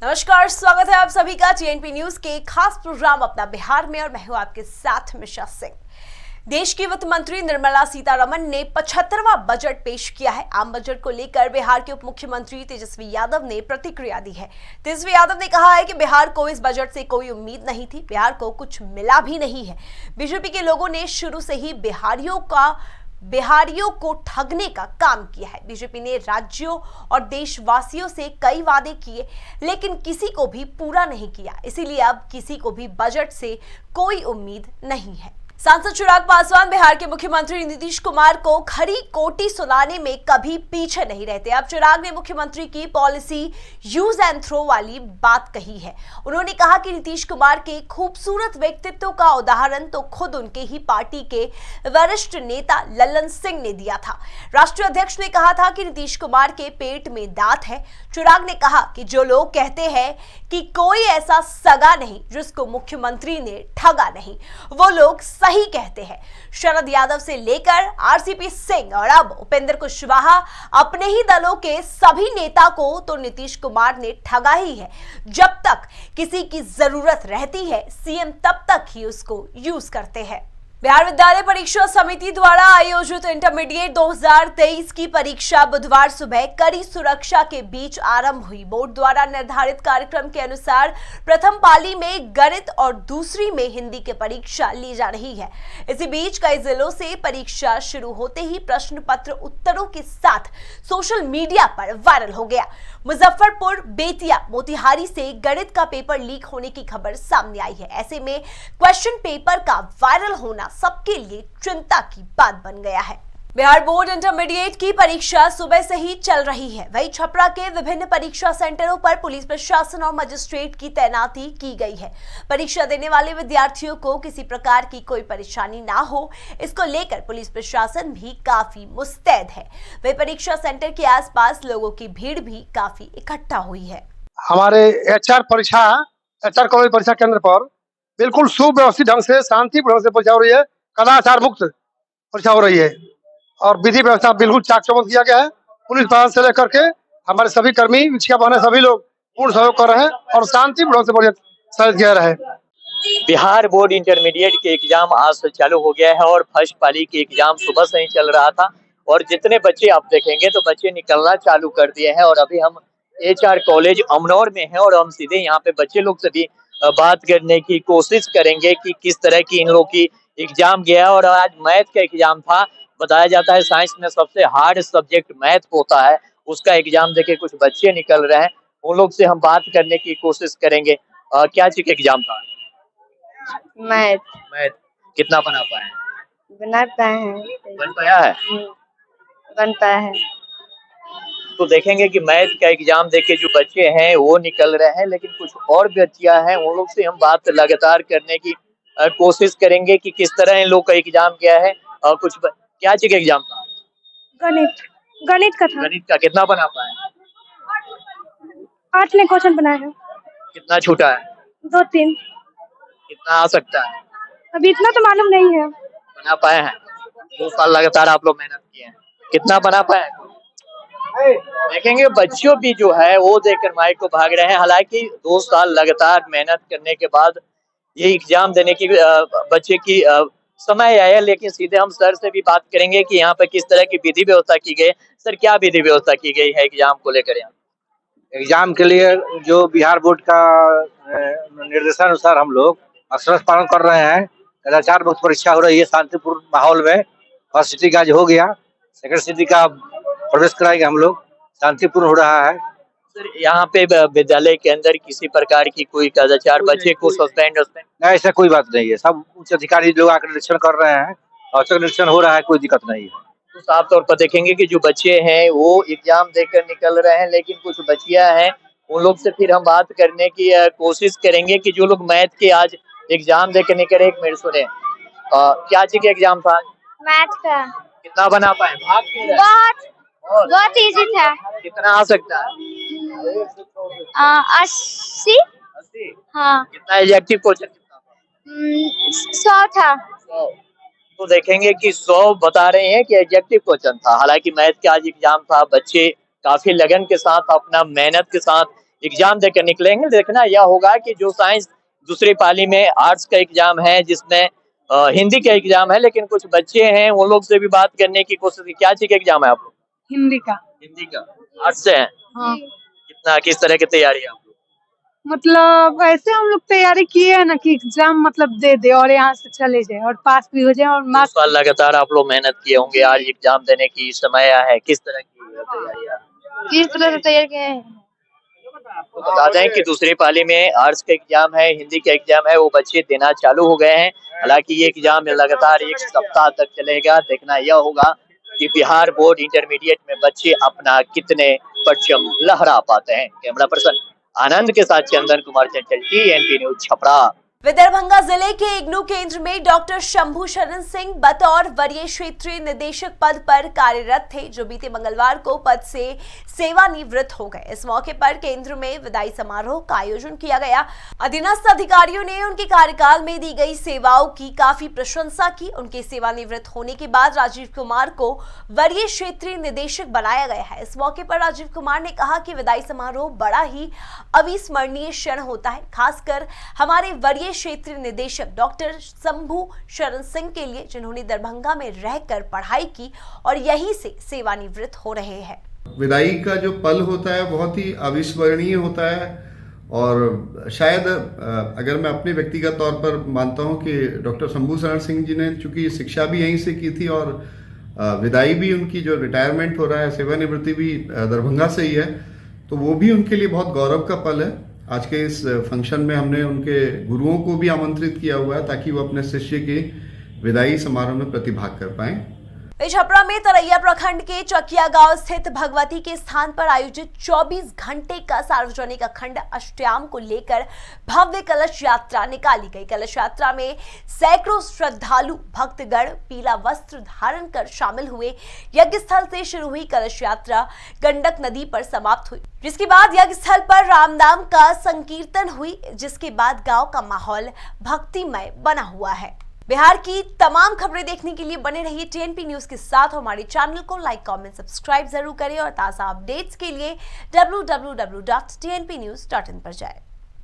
नमस्कार, स्वागत है आप सभी का टीएनपी न्यूज के खास प्रोग्राम अपना बिहार में और मैं हूं आपके साथ मिशा सिंह। देश की वित्त मंत्री निर्मला सीतारमण ने 75वां बजट पेश किया है। आम बजट को लेकर बिहार के उप मुख्यमंत्री तेजस्वी यादव ने प्रतिक्रिया दी है। तेजस्वी यादव ने कहा है कि बिहार को इस बजट से कोई उम्मीद नहीं थी, बिहार को कुछ मिला भी नहीं है। बीजेपी के लोगों ने शुरू से ही बिहारियों को ठगने का काम किया है। बीजेपी ने राज्यों और देशवासियों से कई वादे किए, लेकिन किसी को भी पूरा नहीं किया। इसीलिए अब किसी को भी बजट से कोई उम्मीद नहीं है। सांसद चिराग पासवान बिहार के मुख्यमंत्री नीतीश कुमार को खरी कोटी सुनाने में कभी पीछे नहीं रहते। अब चिराग ने मुख्यमंत्री की पॉलिसी यूज एंड थ्रो वाली बात कही है। उन्होंने कहा कि नीतीश कुमार के खूबसूरत व्यक्तित्व का उदाहरण तो खुद उनके ही पार्टी के वरिष्ठ नेता लल्लन सिंह ने दिया था। राष्ट्रीय अध्यक्ष ने कहा था कि नीतीश कुमार के पेट में दांत है। चिराग ने कहा कि जो लोग कहते हैं कि कोई ऐसा सगा नहीं जिसको मुख्यमंत्री ने ठगा नहीं, वो लोग सही कहते हैं। शरद यादव से लेकर आरसीपी सिंह और अब उपेंद्र कुशवाहा, अपने ही दलों के सभी नेता को तो नीतीश कुमार ने ठगा ही है। जब तक किसी की जरूरत रहती है, सीएम तब तक ही उसको यूज करते हैं। बिहार विद्यालय परीक्षा समिति द्वारा आयोजित इंटरमीडिएट 2023 की परीक्षा बुधवार सुबह कड़ी सुरक्षा के बीच आरंभ हुई। बोर्ड द्वारा निर्धारित कार्यक्रम के अनुसार प्रथम पाली में गणित और दूसरी में हिंदी की परीक्षा ली जा रही है। इसी बीच कई जिलों से परीक्षा शुरू होते ही प्रश्न पत्र उत्तरों के साथ सोशल मीडिया पर वायरल हो गया। मुजफ्फरपुर, बेतिया, मोतिहारी से गणित का पेपर लीक होने की खबर सामने आई है। ऐसे में क्वेश्चन पेपर का वायरल होना सबके लिए चिंता की बात बन गया है। बिहार बोर्ड इंटरमीडिएट की परीक्षा सुबह से ही चल रही है। वहीं छपरा के विभिन्न परीक्षा सेंटरों पर पुलिस प्रशासन और मजिस्ट्रेट की तैनाती की गई है। परीक्षा देने वाले विद्यार्थियों को किसी प्रकार की कोई परेशानी ना हो, इसको लेकर पुलिस प्रशासन भी काफी मुस्तैद है। वहीं परीक्षा सेंटर के आसपास लोगों की भीड़ भी काफी इकट्ठा हुई है। हमारे एचआर कॉलेज परीक्षा केंद्र पर बिल्कुल सुव्यवस्थित ढंग से, शांतिपूर्ण ढंग से परीक्षा हो रही है। कदाचार मुक्त परीक्षा हो रही है और विधि व्यवस्था बिल्कुल चाक चौबंद किया गया है। पुलिस प्रशासन से लेकर के हमारे सभी कर्मी, शिक्षक बहने सभी लोग पूर्ण सहयोग कर रहे हैं और शांतिपूर्ण ढंग से परीक्षा किया रहा है। बिहार बोर्ड इंटरमीडिएट के एग्जाम आज से चालू हो गया है और फर्स्ट पाली के एग्जाम सुबह से ही चल रहा था और जितने बच्चे आप देखेंगे तो बच्चे निकलना चालू कर दिए हैं। और अभी हम एचआर कॉलेज अमनौर में हैं और हम सीधे यहाँ पे बच्चे लोग से भी बात करने की कोशिश करेंगे कि किस तरह की इन लोग की एग्जाम गया। और आज मैथ का एग्जाम था। बताया जाता है साइंस में सबसे हार्ड सब्जेक्ट मैथ होता है, उसका एग्जाम देके कुछ बच्चे निकल रहे हैं। उन लोग से हम बात करने की कोशिश करेंगे। क्या चीज का एग्जाम था? मैथ। कितना बना पाए? बना पाए हैं। बन पाया है? बन पाया है। तो देखेंगे कि मैथ का एग्जाम देके जो बच्चे हैं वो निकल रहे हैं, लेकिन कुछ और बच्चियां हैं उन लोग से हम बात लगातार करने की कोशिश करेंगे कि किस तरह इन लोग का एग्जाम गया है। और क्या चीज का एग्जाम था? गणित का था। गणित का कितना बना पाए? 8 ने क्वेश्चन बनाया है। कितना छूटा है? 2-3। कितना आ सकता है? अभी इतना तो मालूम नहीं है। बना पाए हैं? 2 साल लगातार आप लोग मेहनत किए हैं, कितना बना पाए? देखेंगे बच्चों भी जो है वो देखकर माइक को भाग रहे हैं। हालांकि 2 साल लगातार मेहनत करने के बाद ये एग्जाम देने की बच्चे की समय आया, लेकिन सीधे हम सर से भी बात करेंगे कि यहाँ पे किस तरह की विधि व्यवस्था की गई। सर, क्या विधि व्यवस्था की गई है एग्जाम को लेकर? यहाँ एग्जाम के लिए जो बिहार बोर्ड का निर्देशानुसार हम लोग अक्षरशः पालन कर रहे हैं। कदाचार मुक्त परीक्षा हो रही है शांतिपूर्ण माहौल में। फर्स्ट सिटी का जो हो गया, सेकंड सिटी का प्रवेश कराएंगे हम लोग, शांतिपूर्ण हो रहा है। सर, यहाँ पे विद्यालय के अंदर किसी प्रकार की कोई कदाचार, बच्चे को सस्पेंड नहीं, ऐसा कोई बात नहीं है। सब उच्च अधिकारी लोग आकर निरीक्षण कर रहे हैं और निरीक्षण हो रहा है, कोई दिक्कत नहीं है। तो साफ तौर पर देखेंगे कि जो बच्चे हैं वो एग्जाम देकर निकल रहे हैं, लेकिन कुछ बच्चियां हैं उन लोग से फिर हम बात करने की कोशिश करेंगे कि जो लोग मैथ के आज एग्जाम देकर निकले। एक मिनट सुने, क्या चीज का एग्जाम था? मैथ का। कितना बना पाए? बहुत इजी था। कितना आ सकता है? 80। हाँ। कितना एग्जैक्टिव क्वेश्चन? 100 था। 100। तो देखेंगे कि 100 बता रहे हैं कि एग्जैक्टिव क्वेश्चन था। हालांकि मैथ का आज एग्जाम था, बच्चे काफी लगन के साथ, अपना मेहनत के साथ एग्जाम देकर निकलेंगे। देखना यह होगा कि जो साइंस दूसरी पाली में आर्ट्स का एग्जाम है, जिसमें हिंदी का एग्जाम है, लेकिन कुछ बच्चे हैं वो लोग से भी बात करने की कोशिश की। क्या चीज का एग्जाम है आप लोग? हिंदी का। हिंदी का। आर्ट्स से हैं? हाँ, कितना किस तरह की तैयारी है आप लोग? मतलब ऐसे हम लोग तैयारी किए हैं ना कि एग्जाम मतलब दे दे और यहाँ से चले जाए और पास भी हो जाए और इस मार्क्स। साल लगातार आप लोग मेहनत किए होंगे, आज एग्जाम देने की समय आया है, किस तरह की तैयारी है? किस तरह से तैयार किए हैं? तो बता दें कि दूसरी पाली में आर्ट्स का एग्जाम है, हिंदी का एग्जाम है, वो बच्चे देना चालू हो गए हैं। हालांकि ये एग्जाम लगातार 1 सप्ताह तक चलेगा। देखना यह होगा कि बिहार बोर्ड इंटरमीडिएट में बच्चे अपना कितने परचम लहरा पाते हैं। कैमरा पर्सन आनंद के साथ चंदन कुमार चंचल, TNP न्यूज छपरा। दरभंगा जिले के इग्नू केंद्र में डॉक्टर शंभू शरण सिंह बतौर वरीय क्षेत्रीय निदेशक पद पर कार्यरत थे, जो बीते मंगलवार को पद से सेवानिवृत्त हो गए। इस मौके पर केंद्र में विदाई समारोह का आयोजन किया गया। अधीनस्थ अधिकारियों ने उनके कार्यकाल में दी गई सेवाओं की काफी प्रशंसा की। उनके सेवानिवृत्त होने के बाद राजीव कुमार को वरीय क्षेत्रीय निदेशक बनाया गया है। इस मौके पर राजीव कुमार ने कहा कि विदाई समारोह बड़ा ही अविस्मरणीय क्षण होता है, खासकर हमारे वरीय क्षेत्रीय निदेशक डॉक्टर शंभू शरण सिंह के लिए, जिन्होंने दरभंगा में रहकर पढ़ाई की और यहीं से सेवानिवृत्त हो रहे हैं। विदाई का जो पल होता है बहुत ही अविस्मरणीय होता है और शायद अगर मैं अपने व्यक्तिगत तौर पर मानता हूं कि डॉक्टर शंभू शरण सिंह जी ने चूंकि शिक्षा भी यहीं से की थी और विदाई भी उनकी जो रिटायरमेंट हो रहा है, सेवानिवृत्ति भी दरभंगा से ही है, तो वो भी उनके लिए बहुत गौरव का पल है। आज के इस फंक्शन में हमने उनके गुरुओं को भी आमंत्रित किया हुआ है ताकि वो अपने शिष्य के विदाई समारोह में प्रतिभाग कर पाएं। छपरा में तरैया प्रखंड के चकिया गांव स्थित भगवती के स्थान पर आयोजित 24 घंटे का सार्वजनिक अखंड अष्टयाम को लेकर भव्य कलश यात्रा निकाली गई। कलश यात्रा में सैकड़ों श्रद्धालु भक्तगण पीला वस्त्र धारण कर शामिल हुए। यज्ञ स्थल से शुरू हुई कलश यात्रा गंडक नदी पर समाप्त हुई, जिसके बाद यज्ञ स्थल पर रामनाम का संकीर्तन हुई, जिसके बाद गांव का माहौल भक्तिमय बना हुआ है। बिहार की तमाम खबरें देखने के लिए बने रहिए TNP न्यूज के साथ। हमारे चैनल को लाइक, कमेंट, सब्सक्राइब जरूर करें और ताज़ा अपडेट्स के लिए www.tnpnews.in पर जाएं।